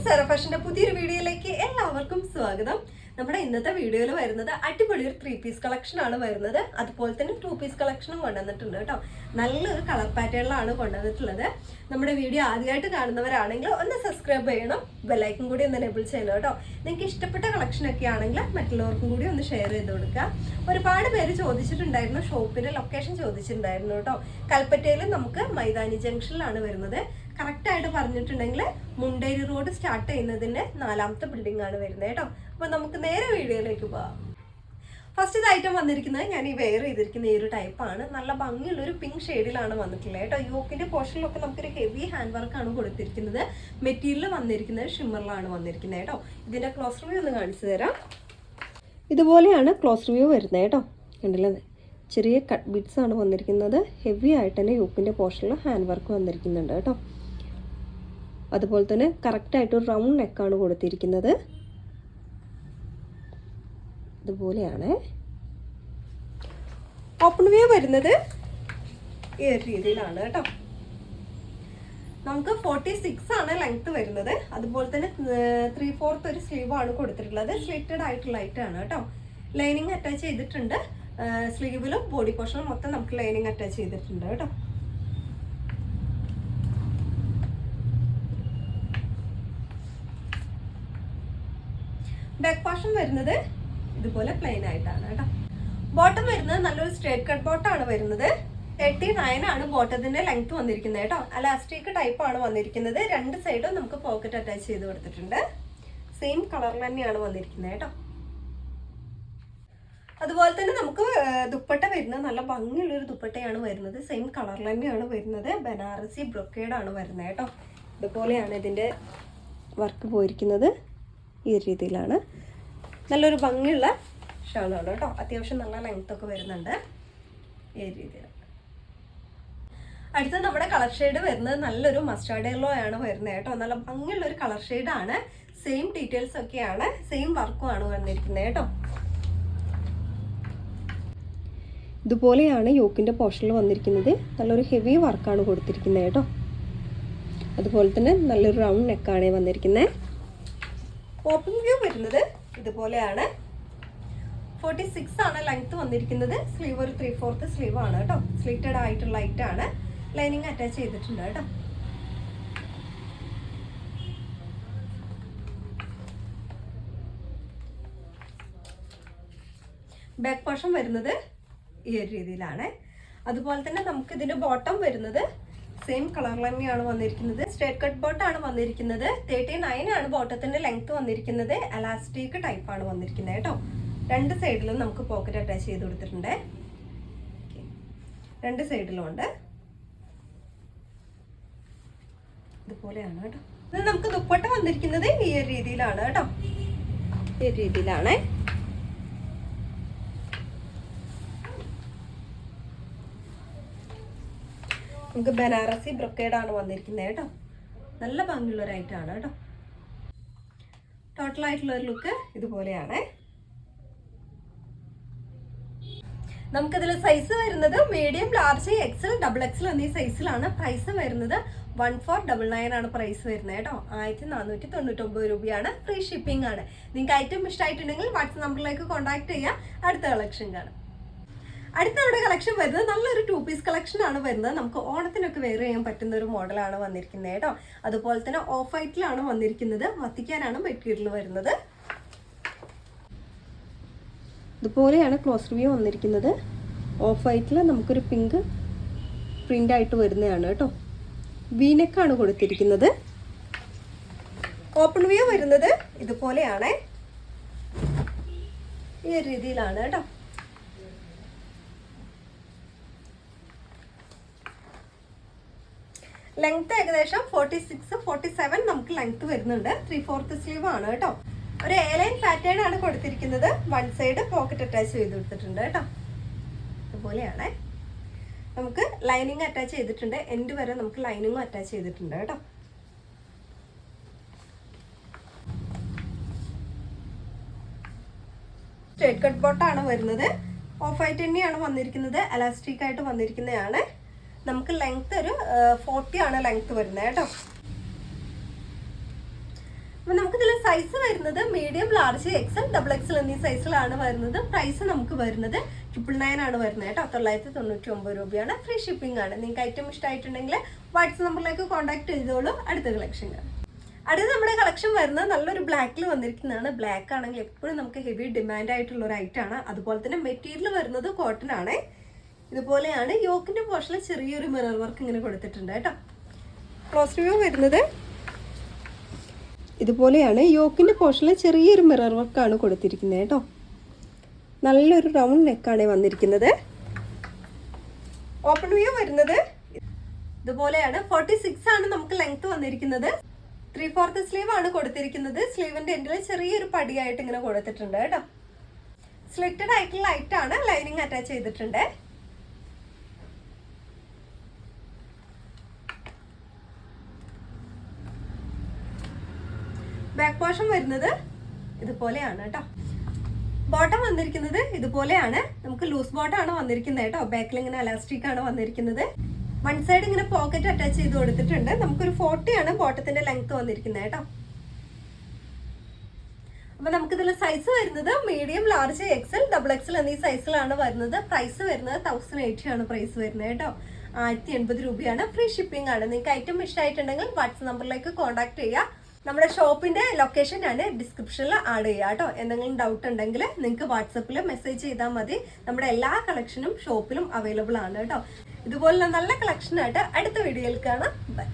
Sara ഫാഷന്റെ പുതിയൊരു വീഡിയോയിലേക്ക് എല്ലാവർക്കും സ്വാഗതം. നമ്മുടെ ഇന്നത്തെ വീഡിയോയിൽ വരുന്നത് അടിപൊളി ഒരു 3 പീസ് കളക്ഷൻ ആണ് വരുന്നത്. അതുപോലെ തന്നെ 2 പീസ് കളക്ഷനും കൊണ്ടുവന്നിട്ടുണ്ട് കേട്ടോ. നല്ലൊരു കളർ പാറ്റേണിലാണ് കൊണ്ടുവന്നിട്ടുള്ളത്. നമ്മുടെ വീഡിയോ ആദ്യമായിട്ട് കാണുന്നവരാണെങ്കിൽ ഒന്ന് സബ്സ്ക്രൈബ് ചെയ്യണം, ബെല്ലൈക്കൺ കൂടി ഒന്ന് എനേബിൾ ചെയ്യണം കേട്ടോ. നിങ്ങൾക്ക് ഇഷ്ടപ്പെട്ട കളക്ഷൻ ഒക്കെ ആണെങ്കിൽ മറ്റുള്ളവർക്കും കൂടി ഒന്ന് ഷെയർ ചെയ്ത് കൊടുക്കുക. ഒരുപാട് പേര് ചോദിച്ചിട്ടുണ്ടായിരുന്നു, ഷോപ്പിന്റെ ലൊക്കേഷൻ ചോദിച്ചിട്ടുണ്ടായിരുന്നു കേട്ടോ. കൽപ്പറ്റയിൽ നമുക്ക് മൈതാനി ജംഗ്ഷനിലാണ് വരുന്നത്. കറക്റ്റായിട്ട് പറഞ്ഞിട്ടുണ്ടെങ്കിൽ മുണ്ടേരി റോഡ് സ്റ്റാർട്ട് ചെയ്യുന്നതിന്റെ 4ാമത്തെ ബിൽഡിംഗ് ആണ് വരുന്നത് കേട്ടോ. അപ്പൊ നമുക്ക് നേരെ വീഡിയോയിലേക്ക് പോവാം. ഫസ്റ്റ് ഐറ്റം വന്നിരിക്കുന്നത് ഞാൻ ഈ വെയർ ചെയ്തിരിക്കുന്ന ഈ ഒരു ടൈപ്പാണ്. നല്ല ഭംഗിയുള്ള ഒരു പിങ്ക് ഷെയ്ഡിലാണ് വന്നിട്ടുള്ളത് കേട്ടോ. യോക്കിന്റെ പോർഷനിലൊക്കെ നമുക്കൊരു ഹെവി ഹാൻഡ് വർക്കാണ് കൊടുത്തിരിക്കുന്നത്. മെറ്റീരിയൽ വന്നിരിക്കുന്നത് ഷിമ്മറിലാണ് വന്നിരിക്കുന്നത് കേട്ടോ. ഇതിന്റെ ക്ലോസ് റിവ്യൂ ഒന്ന് കാണിച്ചു തരാം. ഇതുപോലെയാണ് ക്ലോസ് റിവ്യൂ വരുന്നത് കേട്ടോ. കണ്ടില്ലേ, ചെറിയ കട്ട് ബിറ്റ്സ് ആണ് വന്നിരിക്കുന്നത്. ഹെവി ആയിട്ട് തന്നെ യോക്കിന്റെ പോർഷനിൽ ഹാൻഡ് വർക്ക് വന്നിരിക്കുന്നുണ്ട് കേട്ടോ. അതുപോലെ തന്നെ കറക്റ്റായിട്ട് ഒരു റൗണ്ട് നെക്കാണ് കൊടുത്തിരിക്കുന്നത്. ഇതുപോലെയാണ് ഓപ്പൺ വ്യൂ വരുന്നത്. ഈ ഒരു രീതിയിലാണ് കേട്ടോ. നമുക്ക് 46 ആണ് ലെങ്ത് വരുന്നത്. അതുപോലെ തന്നെ 3/4 ഒരു സ്ലീവ് ആണ് കൊടുത്തിട്ടുള്ളത്. സ്ലിറ്റഡ് ആയിട്ടുള്ള ഐറ്റാണ് കേട്ടോ. ലൈനിങ് അറ്റാച്ച് ചെയ്തിട്ടുണ്ട്. സ്ലീവിലും ബോഡി പോർഷനും മൊത്തം നമുക്ക് ലൈനിങ് അറ്റാച്ച് ചെയ്തിട്ടുണ്ട് കേട്ടോ. ബാക്ക് പോർഷൻ വരുന്നത് ഇതുപോലെ പ്ലെയിൻ ആയിട്ടാണ് കേട്ടോ. ബോട്ടം വരുന്നത് നല്ലൊരു സ്ട്രേറ്റ് കട്ട് ബോട്ടാണ് വരുന്നത്. 39 ആണ് ബോട്ടത്തിന്റെ ലെങ്ത് വന്നിരിക്കുന്നത് കേട്ടോ. അലാസ്റ്റിക് ടൈപ്പ് ആണ് വന്നിരിക്കുന്നത്. രണ്ട് സൈഡും നമുക്ക് പോക്കറ്റ് അറ്റാച്ച് ചെയ്ത് കൊടുത്തിട്ടുണ്ട്. സെയിം കളറിൽ തന്നെയാണ് വന്നിരിക്കുന്നത് കേട്ടോ. അതുപോലെ തന്നെ നമുക്ക് ദുപ്പട്ട വരുന്നത് നല്ല ഭംഗിയുള്ളൊരു ദുപ്പട്ടയാണ് വരുന്നത്. സെയിം കളറിൽ തന്നെയാണ് വരുന്നത്. ബനാറസി ബ്രൊക്കേഡ് ആണ് വരുന്നത് കേട്ടോ. ഇതുപോലെയാണ് ഇതിന്റെ വർക്ക് പോയിരിക്കുന്നത്. ഈ രീതിയിലാണ്. നല്ലൊരു ഭംഗിയുള്ള ഷാളാണ് കേട്ടോ. അത്യാവശ്യം നല്ല ലെങ്ത് ഒക്കെ വരുന്നുണ്ട്. ഈ രീതിയിൽ. അടുത്ത നമ്മുടെ കളർ ഷെയ്ഡ് വരുന്നത് നല്ലൊരു മസ്റ്റാർഡ് യെല്ലോ ആണ് വരുന്നത് കേട്ടോ. നല്ല ഭംഗിയുള്ള ഒരു കളർ ഷെയ്ഡാണ്. സെയിം ഡീറ്റെയിൽസ് ഒക്കെയാണ്, സെയിം വർക്കും ആണ് വന്നിരിക്കുന്നത് കേട്ടോ. ഇതുപോലെയാണ് യോക്കിന്റെ പോർഷനിൽ വന്നിരിക്കുന്നത്. നല്ലൊരു ഹെവി വർക്കാണ് കൊടുത്തിരിക്കുന്നത് കേട്ടോ. അതുപോലെ തന്നെ നല്ലൊരു റൗണ്ട് നെക്കാണ് വന്നിരിക്കുന്നത്. ഓപ്പൺ വ്യൂ വരുന്നത് ഇതുപോലെയാണ്. 46 ആണ് ലെങ്ത് വന്നിരിക്കുന്നത്. സ്ലീവ് ഒരു 3/4 സ്ലീവ് ആണ് കേട്ടോ. സ്ലിറ്റഡ് ആയിട്ടുള്ള ഐറ്റാണ്. ലൈനിങ് അറ്റാച്ച് ചെയ്തിട്ടുണ്ട് കേട്ടോ. ബാക്ക് പോർഷൻ വരുന്നത് ഈ ഒരു രീതിയിലാണ്. അതുപോലെ തന്നെ നമുക്ക് ഇതിന്റെ ബോട്ടം വരുന്നത് സെയിം കളറിൽ തന്നെയാണ് വന്നിരിക്കുന്നത്. സ്ട്രേറ്റ് കട്ട് ബോട്ടാണ് വന്നിരിക്കുന്നത്. 39 ആണ് ബോട്ടത്തിന്റെ ലെങ്ത് വന്നിരിക്കുന്നത്. എലാസ്റ്റിക് ടൈപ്പ് ആണ് വന്നിരിക്കുന്നത് കേട്ടോ. രണ്ട് സൈഡിലും നമുക്ക് പോക്കറ്റ് അറ്റാച്ച് ചെയ്ത് കൊടുത്തിട്ടുണ്ട്. രണ്ട് സൈഡിലും ഉണ്ട്. ഇതുപോലെയാണ് കേട്ടോ. ഇത് നമുക്ക് ദുപ്പട്ട വന്നിരിക്കുന്നത് ഈ ഒരു രീതിയിലാണ് കേട്ടോ. ഈ രീതിയിലാണ്. നമുക്ക് ബനാറസി ബ്രൊക്കേഡ് ആണ് വന്നിരിക്കുന്നത് കേട്ടോ. നല്ല ഭംഗിയുള്ള ഒരു ഐറ്റാണ് കേട്ടോ. ടോട്ടൽ ആയിട്ടുള്ള ഒരു ലുക്ക് ഇതുപോലെയാണ്. നമുക്കിതിൽ സൈസ് വരുന്നത് മീഡിയം, ലാർജ്, എക്സൽ, XXL എന്നീ സൈസിലാണ്. പ്രൈസ് വരുന്നത് 1499 ആണ് പ്രൈസ് വരുന്നത് കേട്ടോ. 1499 രൂപയാണ്. ഫ്രീ ഷിപ്പിംഗ് ആണ്. നിങ്ങൾക്ക് ഐറ്റം ഇഷ്ടമായിട്ടുണ്ടെങ്കിൽ വാട്സ്ആപ്പ് നമ്പറിലേക്ക് കോൺടാക്ട് ചെയ്യാം. അടുത്ത കളക്ഷൻ കാണാം. അടുത്ത നമ്മുടെ കളക്ഷൻ വരുന്നത് നല്ലൊരു 2 പീസ് കളക്ഷൻ ആണ് വരുന്നത്. നമുക്ക് ഓണത്തിനൊക്കെ വെയർ ചെയ്യാൻ പറ്റുന്ന ഒരു മോഡലാണ് വന്നിരിക്കുന്നത് കേട്ടോ. അതുപോലെ തന്നെ ഓഫ് വൈറ്റിലാണ് വന്നിരിക്കുന്നത്. വത്തിക്കാനാണ് മെറ്റീരിയൽ വരുന്നത്. ഇതുപോലെയാണ് ക്ലോസ് റിവ്യൂ വന്നിരിക്കുന്നത്. ഓഫ് വൈറ്റിൽ നമുക്കൊരു പിങ്ക് പ്രിന്റ് ആയിട്ട് വരുന്നതാണ് കേട്ടോ. വീനെക്കാണ് കൊടുത്തിരിക്കുന്നത്. ഓപ്പൺ വ്യൂ വരുന്നത് ഇതുപോലെയാണ്. ഈ രീതിയിലാണ് കേട്ടോ. ലെങ്ത് ഏകദേശം 46-47 നമുക്ക് ലെങ്ത് വരുന്നുണ്ട്. 3/4 സ്ലീവ് ആണ് കേട്ടോ. ഒരു എലൈൻ പാറ്റേൺ ആണ് കൊടുത്തിരിക്കുന്നത്. വൺ സൈഡ് പോക്കറ്റ് അറ്റാച്ച് ചെയ്ത് കൊടുത്തിട്ടുണ്ട് കേട്ടോ. ഇതുപോലെയാണ്. നമുക്ക് ലൈനിങ് അറ്റാച്ച് ചെയ്തിട്ടുണ്ട്. എൻഡ് വരെ നമുക്ക് ലൈനിങ്ങും അറ്റാച്ച് ചെയ്തിട്ടുണ്ട് കേട്ടോ. സ്ട്രേറ്റ് കട്ട് ബോട്ടാണ് വരുന്നത്. ഓഫ് വൈറ്റ് തന്നെയാണ് വന്നിരിക്കുന്നത്. എലാസ്റ്റിക് ആയിട്ട് വന്നിരിക്കുന്നതാണ്. നമുക്ക് ലെങ്ത് ഒരു 40 ആണ് ലെങ്ത് വരുന്നത് കേട്ടോ. അപ്പൊ നമുക്ക് ഇതിൽ സൈസ് വരുന്നത് മീഡിയം, ലാർജ്, എക്സൽ, XXL എന്നീ സൈസിലാണ് വരുന്നത്. പ്രൈസ് നമുക്ക് വരുന്നത് 999 ആണ് വരുന്നത് കേട്ടോ. 999 രൂപയാണ്. ഫ്രീ ഷിപ്പിംഗ് ആണ്. നിങ്ങൾക്ക് ഐറ്റം ഇഷ്ടമായിട്ടുണ്ടെങ്കിൽ വാട്സ്ആപ്പ് നമ്പറിലേക്ക് കോൺടാക്ട് ചെയ്തോളൂ. അടുത്ത കളക്ഷൻ അടുത്ത നമ്മുടെ കളക്ഷൻ വരുന്നത് നല്ലൊരു ബ്ലാക്കിൽ വന്നിരിക്കുന്നതാണ്. ബ്ലാക്ക് ആണെങ്കിൽ എപ്പോഴും നമുക്ക് ഹെവി ഡിമാൻഡ് ആയിട്ടുള്ള ഒരു ഐറ്റം ആണ്. അതുപോലെ തന്നെ മെറ്റീരിയൽ വരുന്നത് കോട്ടൺ ആണ്. ഇതുപോലെയാണ്. യോക്കിന്റെ പോർഷനിൽ ചെറിയൊരു മിറർ വർക്ക് ഇങ്ങനെ കൊടുത്തിട്ടുണ്ട് കേട്ടോ. ക്ലോസ് റിവ്യൂ വരുന്നത് ഇതുപോലെയാണ്. യോക്കിന്റെ പോർഷനിൽ ചെറിയൊരു മിറർ വർക്കാണ് കൊടുത്തിരിക്കുന്നത് കേട്ടോ. നല്ലൊരു റൗണ്ട് നെക്കാണ് വന്നിരിക്കുന്നത്. ഓപ്പൺ വ്യൂ വരുന്നത് ഇതുപോലെയാണ്. 46 ആണ് നമുക്ക് ലെങ്ത് വന്നിരിക്കുന്നത്. 3/4 സ്ലീവ് ആണ് കൊടുത്തിരിക്കുന്നത്. സ്ലീവിന്റെ എൻഡിൽ ചെറിയൊരു പടിയായിട്ട് ഇങ്ങനെ കൊടുത്തിട്ടുണ്ട് കേട്ടോ. സ്ലിറ്റഡ് ആയിട്ടുള്ള ലൈറ്റ് ആണ്. ലൈനിങ് അറ്റാച്ച് ചെയ്തിട്ടുണ്ട്. ബാക്ക് പോർഷൻ വരുന്നത് ഇതുപോലെയാണ് കേട്ടോ. ബോട്ടം വന്നിരിക്കുന്നത് ഇതുപോലെയാണ്. നമുക്ക് ലൂസ് ബോട്ടം ആണ് വന്നിരിക്കുന്നത് കേട്ടോ. ബാക്കിൽ ഇങ്ങനെ എലാസ്റ്റിക് ആണ് വന്നിരിക്കുന്നത്. വൺ സൈഡ് ഇങ്ങനെ പോക്കറ്റ് അറ്റാച്ച് ചെയ്ത് കൊടുത്തിട്ടുണ്ട്. നമുക്കൊരു 40 ആണ് ബോട്ടത്തിന്റെ ലെങ്ത് വന്നിരിക്കുന്നത് കേട്ടോ. അപ്പൊ നമുക്കിതിൽ സൈസ് വരുന്നത് മീഡിയം, ലാർജ്, എക്സൽ, XXL എന്നീ സൈസിലാണ് വരുന്നത്. പ്രൈസ് വരുന്നത് 1080 ആണ് പ്രൈസ് വരുന്നത് കേട്ടോ. 1080 രൂപയാണ്. ഫ്രീ ഷിപ്പിംഗ് ആണ്. നിങ്ങൾക്ക് ഐറ്റം ഇഷ്ടമായിട്ടുണ്ടെങ്കിൽ വാട്സ്ആപ്പ് നമ്പറിലേക്ക് കോൺടാക്ട് ചെയ്യുക. നമ്മുടെ ഷോപ്പിന്റെ ലൊക്കേഷൻ ഞാൻ ഡിസ്ക്രിപ്ഷനിൽ ആഡ് ചെയ്യാം കേട്ടോ. എന്തെങ്കിലും ഡൗട്ട് ഉണ്ടെങ്കിൽ നിങ്ങൾക്ക് വാട്സപ്പിൽ മെസ്സേജ് ചെയ്താൽ മതി. നമ്മുടെ എല്ലാ കളക്ഷനും ഷോപ്പിലും അവൈലബിൾ ആണ് കേട്ടോ. ഇതുപോലുള്ള നല്ല കളക്ഷനായിട്ട് അടുത്ത വീഡിയോയിൽ കാണാം. ബൈ.